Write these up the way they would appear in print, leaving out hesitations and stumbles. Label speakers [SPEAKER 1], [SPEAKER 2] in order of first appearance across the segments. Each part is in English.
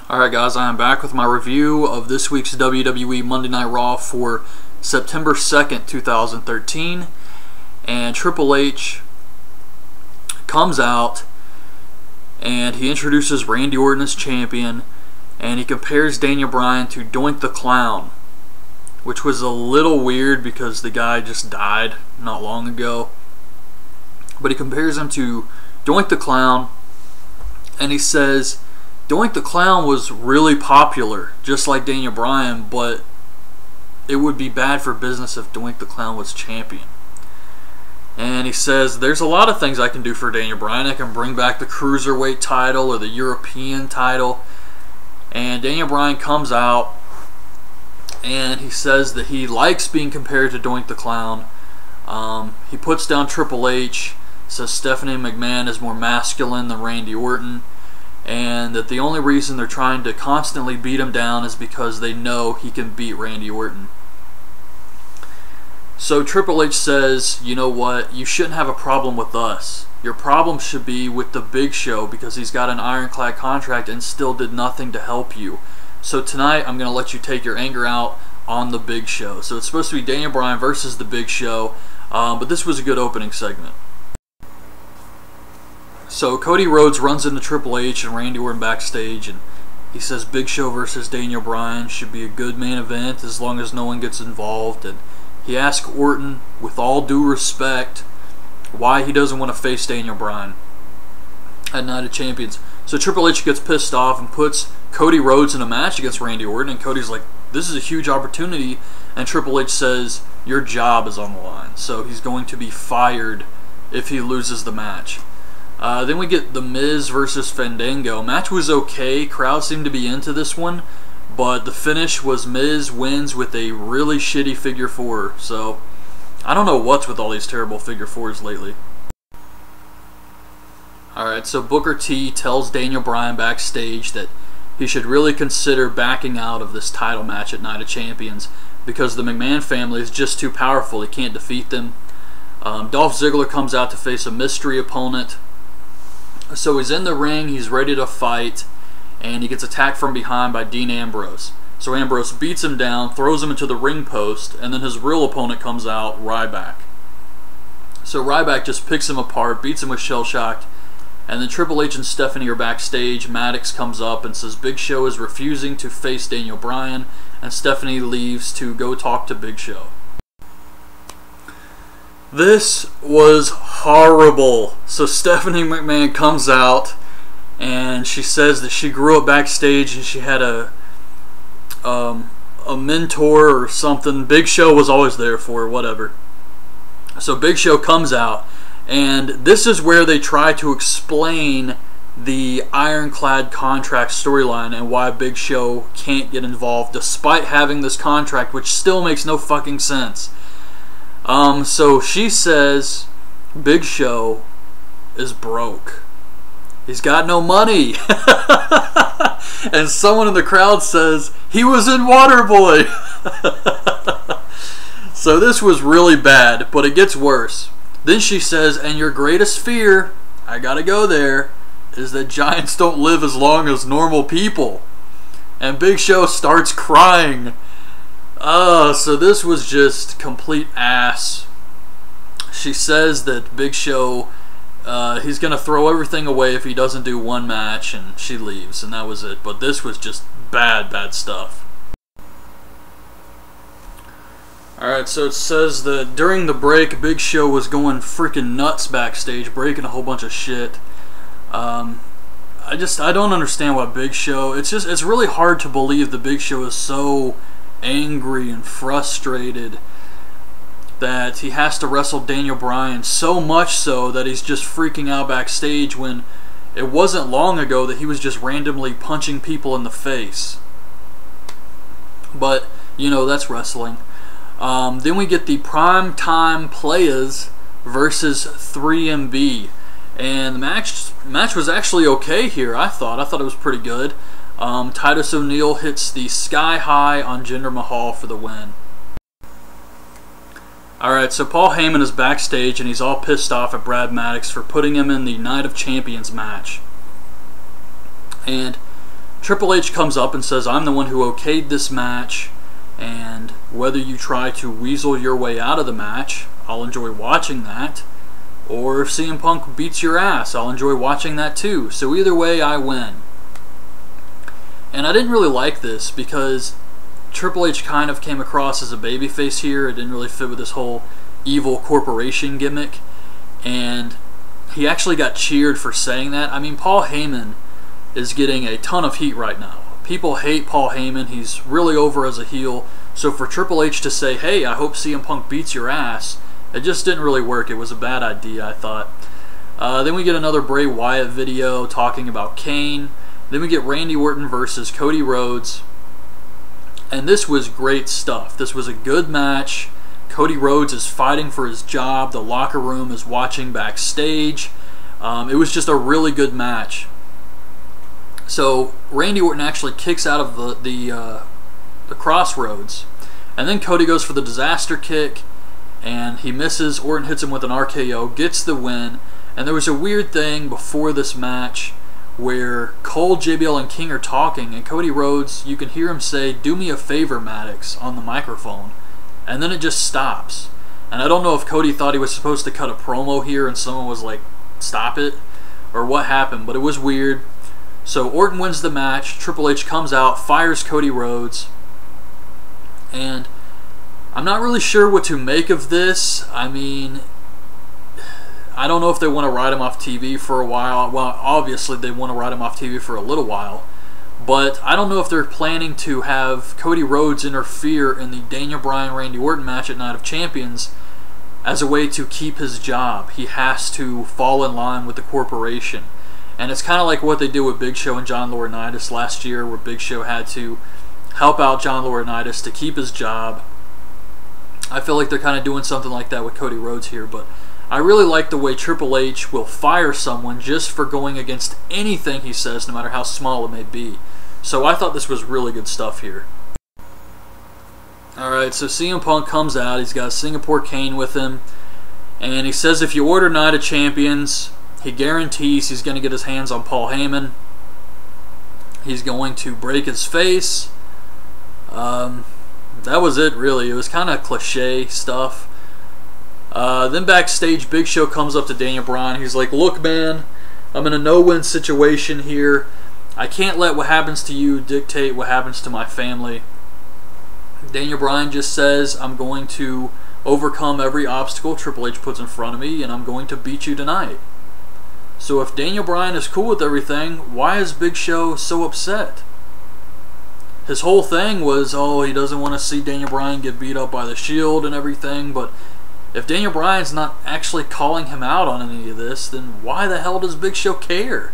[SPEAKER 1] Alright guys, I am back with my review of this week's WWE Monday Night Raw for September 2nd, 2013. And Triple H comes out and he introduces Randy Orton as champion, and he compares Daniel Bryan to Doink the Clown, which was a little weird because the guy just died not long ago. But he compares him to Doink the Clown, and he says Doink the Clown was really popular, just like Daniel Bryan, but it would be bad for business if Doink the Clown was champion. And he says, there's a lot of things I can do for Daniel Bryan. I can bring back the Cruiserweight title or the European title. And Daniel Bryan comes out and he says that he likes being compared to Doink the Clown. He puts down Triple H, says Stephanie McMahon is more masculine than Randy Orton, and that the only reason they're trying to constantly beat him down is because they know he can beat Randy Orton. So Triple H says, you know what, you shouldn't have a problem with us. Your problem should be with the Big Show because he's got an ironclad contract and still did nothing to help you. So tonight I'm going to let you take your anger out on the Big Show. So it's supposed to be Daniel Bryan versus the Big Show, but this was a good opening segment. So Cody Rhodes runs into Triple H and Randy Orton backstage, and he says Big Show versus Daniel Bryan should be a good main event as long as no one gets involved. And he asks Orton, with all due respect, why he doesn't want to face Daniel Bryan at Night of Champions. So Triple H gets pissed off and puts Cody Rhodes in a match against Randy Orton, and Cody's like, this is a huge opportunity, and Triple H says, your job is on the line. So he's going to be fired if he loses the match. Then we get The Miz versus Fandango. Match was okay. Crowd seemed to be into this one, but the finish was Miz wins with a really shitty figure four. So I don't know what's with all these terrible figure fours lately. Alright, so Booker T tells Daniel Bryan backstage that he should really consider backing out of this title match at Night of Champions because the McMahon family is just too powerful. He can't defeat them. Dolph Ziggler comes out to face a mystery opponent. So he's in the ring, he's ready to fight, and he gets attacked from behind by Dean Ambrose. So Ambrose beats him down, throws him into the ring post, and then his real opponent comes out, Ryback. So Ryback just picks him apart, beats him with Shell Shocked, and then Triple H and Stephanie are backstage. Maddox comes up and says Big Show is refusing to face Daniel Bryan, and Stephanie leaves to go talk to Big Show. This was horrible. So Stephanie McMahon comes out and she says that she grew up backstage and she had a mentor or something. Big Show was always there for her, whatever. So Big Show comes out, and this is where they try to explain the ironclad contract storyline and why Big Show can't get involved despite having this contract, which still makes no fucking sense. So she says Big Show is broke. He's got no money. And someone in the crowd says he was in Waterboy. So this was really bad, but it gets worse. Then she says, and your greatest fear, I gotta go there, is that giants don't live as long as normal people. And Big Show starts crying. So this was just complete ass. She says that Big Show, he's going to throw everything away if he doesn't do one match, and she leaves, and that was it. But this was just bad, bad stuff. Alright, so it says that during the break, Big Show was going freaking nuts backstage, breaking a whole bunch of shit. I don't understand why Big Show, it's really hard to believe the Big Show is so angry and frustrated that he has to wrestle Daniel Bryan, so much so that he's just freaking out backstage when it wasn't long ago that he was just randomly punching people in the face. But, you know, that's wrestling. Then we get the Primetime Players versus 3MB. And the match was actually okay here, I thought. I thought it was pretty good. Titus O'Neil hits the Sky High on Jinder Mahal for the win. Alright, so Paul Heyman is backstage and he's all pissed off at Brad Maddox for putting him in the Night of Champions match. And Triple H comes up and says, I'm the one who okayed this match, and whether you try to weasel your way out of the match, I'll enjoy watching that. Or if CM Punk beats your ass, I'll enjoy watching that too. So either way, I win. And I didn't really like this because Triple H kind of came across as a babyface here. It didn't really fit with this whole evil corporation gimmick. And he actually got cheered for saying that. I mean, Paul Heyman is getting a ton of heat right now. People hate Paul Heyman. He's really over as a heel. So for Triple H to say, hey, I hope CM Punk beats your ass, it just didn't really work. It was a bad idea, I thought. Then we get another Bray Wyatt video talking about Kane. Then we get Randy Orton versus Cody Rhodes. And this was great stuff. This was a good match. Cody Rhodes is fighting for his job. The locker room is watching backstage. It was just a really good match. So Randy Orton actually kicks out of the crossroads. And then Cody goes for the disaster kick. And he misses. Orton hits him with an RKO. Gets the win. And there was a weird thing before this match where Cole, JBL, and King are talking, and Cody Rhodes, you can hear him say, do me a favor, Maddox, on the microphone. And then it just stops. And I don't know if Cody thought he was supposed to cut a promo here and someone was like, stop it, or what happened, but it was weird. So Orton wins the match, Triple H comes out, fires Cody Rhodes, and I'm not really sure what to make of this. I mean, I don't know if they want to ride him off TV for a while. Well, obviously they want to ride him off TV for a little while. But I don't know if they're planning to have Cody Rhodes interfere in the Daniel Bryan-Randy Orton match at Night of Champions as a way to keep his job. He has to fall in line with the corporation. And it's kind of like what they did with Big Show and John Laurinaitis last year, where Big Show had to help out John Laurinaitis to keep his job. I feel like they're kind of doing something like that with Cody Rhodes here, but I really like the way Triple H will fire someone just for going against anything he says, no matter how small it may be. So I thought this was really good stuff here. Alright, so CM Punk comes out. He's got Singapore Kane with him. And he says if you order Night of Champions, he guarantees he's going to get his hands on Paul Heyman. He's going to break his face. That was it, really. It was kind of cliche stuff. Then backstage, Big Show comes up to Daniel Bryan. He's like, look, man, I'm in a no-win situation here. I can't let what happens to you dictate what happens to my family. Daniel Bryan just says, I'm going to overcome every obstacle Triple H puts in front of me, and I'm going to beat you tonight. So if Daniel Bryan is cool with everything, why is Big Show so upset? His whole thing was, oh, he doesn't want to see Daniel Bryan get beat up by the Shield and everything, but if Daniel Bryan's not actually calling him out on any of this, then why the hell does Big Show care?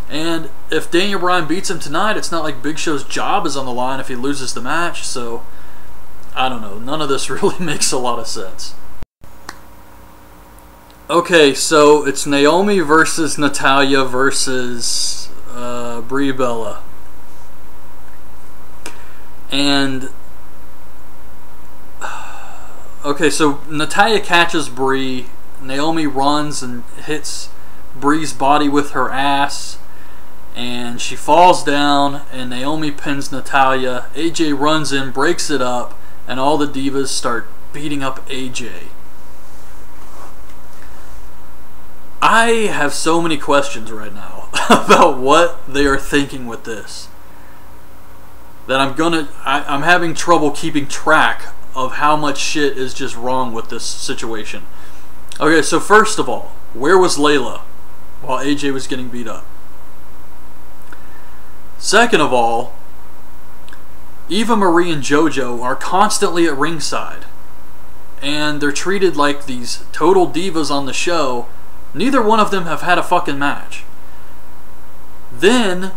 [SPEAKER 1] And if Daniel Bryan beats him tonight, it's not like Big Show's job is on the line if he loses the match, so I don't know. None of this really makes a lot of sense. Okay, so it's Naomi versus Natalya versus Brie Bella. And okay, so Natalya catches Brie. Naomi runs and hits Brie's body with her ass. And she falls down, and Naomi pins Natalya. AJ runs in, breaks it up, and all the divas start beating up AJ. I have so many questions right now about what they are thinking with this that I'm having trouble keeping track of how much shit is just wrong with this situation. Okay, so first of all, where was Layla while AJ was getting beat up? Second of all, Eva Marie and JoJo are constantly at ringside, and they're treated like these total divas on the show. Neither one of them have had a fucking match. Then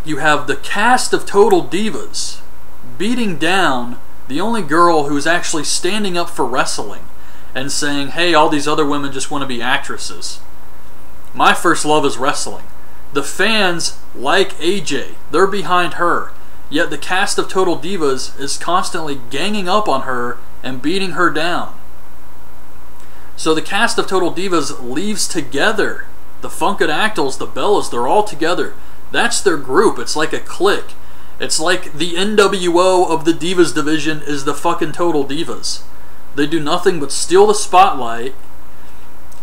[SPEAKER 1] you have the cast of Total Divas beating down the only girl who's actually standing up for wrestling and saying, hey, all these other women just want to be actresses. My first love is wrestling. The fans like AJ. They're behind her. Yet the cast of Total Divas is constantly ganging up on her and beating her down. So the cast of Total Divas leaves together. The Funkadactyls, the Bellas, they're all together. That's their group. It's like a clique. It's like the NWO of the Divas division is the fucking Total Divas. They do nothing but steal the spotlight,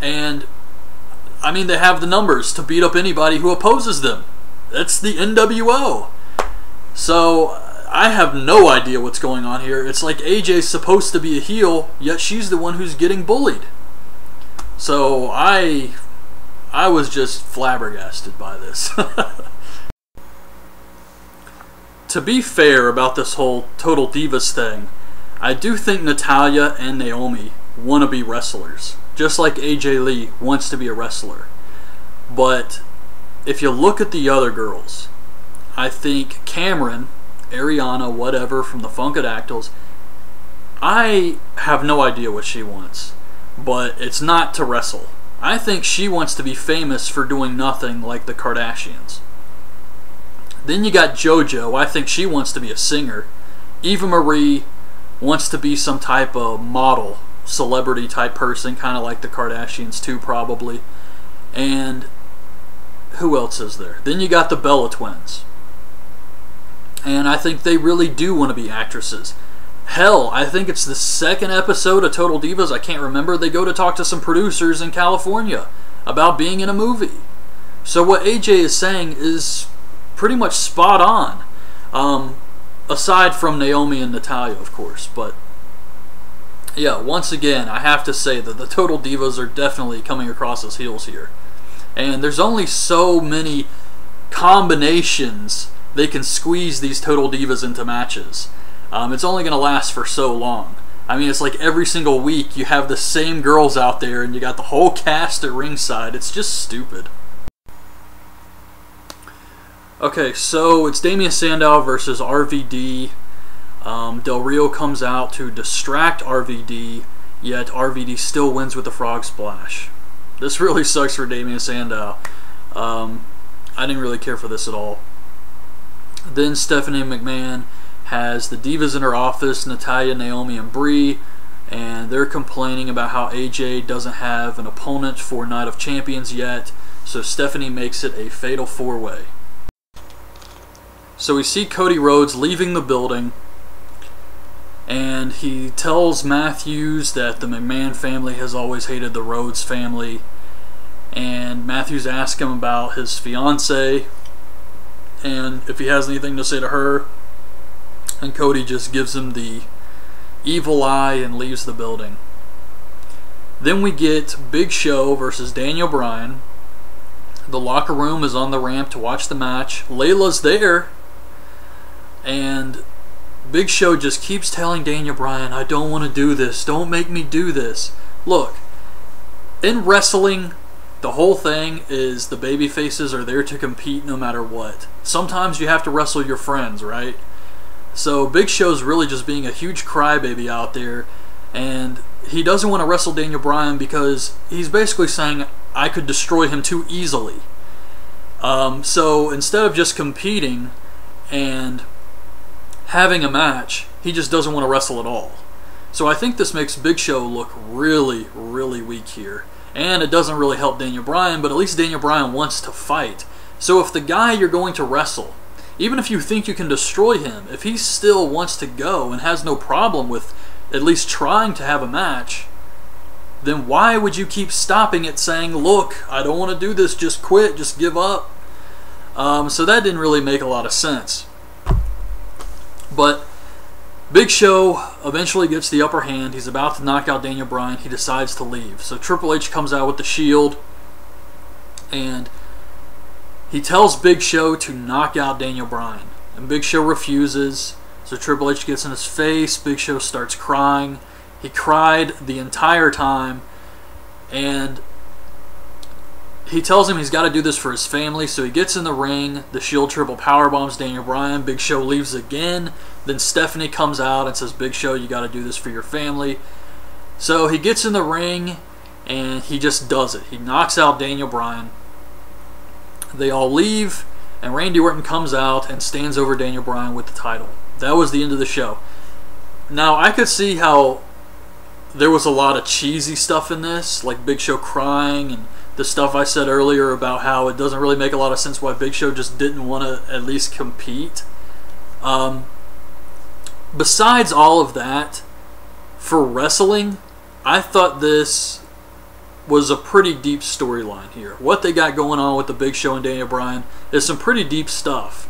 [SPEAKER 1] and I mean, they have the numbers to beat up anybody who opposes them. That's the NWO. So I have no idea what's going on here. It's like AJ's supposed to be a heel, yet she's the one who's getting bullied. So I was just flabbergasted by this. To be fair about this whole Total Divas thing, I do think Natalya and Naomi want to be wrestlers, just like AJ Lee wants to be a wrestler. But if you look at the other girls, I think Cameron, Ariana, whatever, from the Funkadactyls, I have no idea what she wants, but it's not to wrestle. I think she wants to be famous for doing nothing like the Kardashians. Then you got JoJo. I think she wants to be a singer. Eva Marie wants to be some type of model, celebrity type person, kind of like the Kardashians too, probably. And who else is there? Then you got the Bella Twins. And I think they really do want to be actresses. Hell, I think it's the second episode of Total Divas, I can't remember, they go to talk to some producers in California about being in a movie. So what AJ is saying is pretty much spot on. Aside from Naomi and Natalya, of course. But yeah, once again, I have to say that the Total Divas are definitely coming across as heels here. And there's only so many combinations they can squeeze these Total Divas into matches. It's only going to last for so long. I mean, it's like every single week you have the same girls out there and you got the whole cast at ringside. It's just stupid. Okay, so it's Damien Sandow versus RVD. Del Rio comes out to distract RVD, yet RVD still wins with the frog splash. This really sucks for Damien Sandow. I didn't really care for this at all. Then Stephanie McMahon has the Divas in her office, Natalya, Naomi, and Brie, and they're complaining about how AJ doesn't have an opponent for Night of Champions yet, so Stephanie makes it a fatal four-way. So we see Cody Rhodes leaving the building, and he tells Matthews that the McMahon family has always hated the Rhodes family, and Matthews asks him about his fiancée and if he has anything to say to her, and Cody just gives him the evil eye and leaves the building. Then we get Big Show versus Daniel Bryan. The locker room is on the ramp to watch the match. Layla's there, and Big Show just keeps telling Daniel Bryan, I don't want to do this. Don't make me do this. Look, in wrestling, the whole thing is the baby faces are there to compete no matter what. Sometimes you have to wrestle your friends, right? So Big Show's really just being a huge crybaby out there, and he doesn't want to wrestle Daniel Bryan because he's basically saying, I could destroy him too easily. So instead of just competing and having a match, he just doesn't want to wrestle at all. So I think this makes Big Show look really, really weak here. And it doesn't really help Daniel Bryan, but at least Daniel Bryan wants to fight. So if the guy you're going to wrestle, even if you think you can destroy him, if he still wants to go and has no problem with at least trying to have a match, then why would you keep stopping it saying, look, I don't want to do this, just quit, just give up? So that didn't really make a lot of sense. But Big Show eventually gets the upper hand. He's about to knock out Daniel Bryan. He decides to leave. So Triple H comes out with the Shield, and he tells Big Show to knock out Daniel Bryan. And Big Show refuses. So Triple H gets in his face. Big Show starts crying. He cried the entire time. And he tells him he's got to do this for his family. So he gets in the ring. The Shield triple powerbombs Daniel Bryan. Big Show leaves again. Then Stephanie comes out and says, Big Show, you got to do this for your family. So he gets in the ring and he just does it. He knocks out Daniel Bryan. They all leave, and Randy Orton comes out and stands over Daniel Bryan with the title. That was the end of the show. Now, I could see how there was a lot of cheesy stuff in this, like Big Show crying and the stuff I said earlier about how it doesn't really make a lot of sense why Big Show just didn't want to at least compete. Besides all of that, for wrestling, I thought this was a pretty deep storyline here. What they got going on with the Big Show and Daniel Bryan is some pretty deep stuff.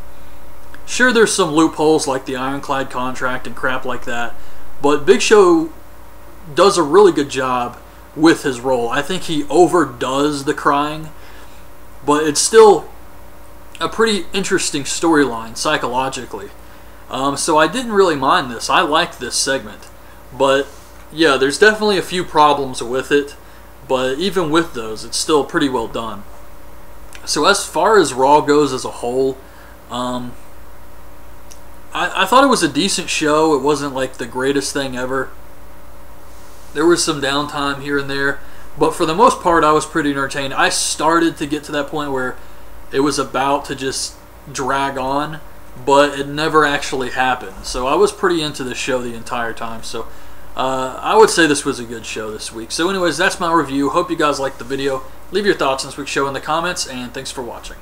[SPEAKER 1] Sure, there's some loopholes like the Ironclad contract and crap like that, but Big Show does a really good job with his role. I think he overdoes the crying, but it's still a pretty interesting storyline psychologically. So I didn't really mind this. I liked this segment. But yeah, there's definitely a few problems with it, but even with those, it's still pretty well done. So as far as Raw goes as a whole, I thought it was a decent show. It wasn't like the greatest thing ever. There was some downtime here and there, but for the most part, I was pretty entertained. I started to get to that point where it was about to just drag on, but it never actually happened. So I was pretty into the show the entire time. So I would say this was a good show this week. So anyways, that's my review. Hope you guys liked the video. Leave your thoughts on this week's show in the comments, and thanks for watching.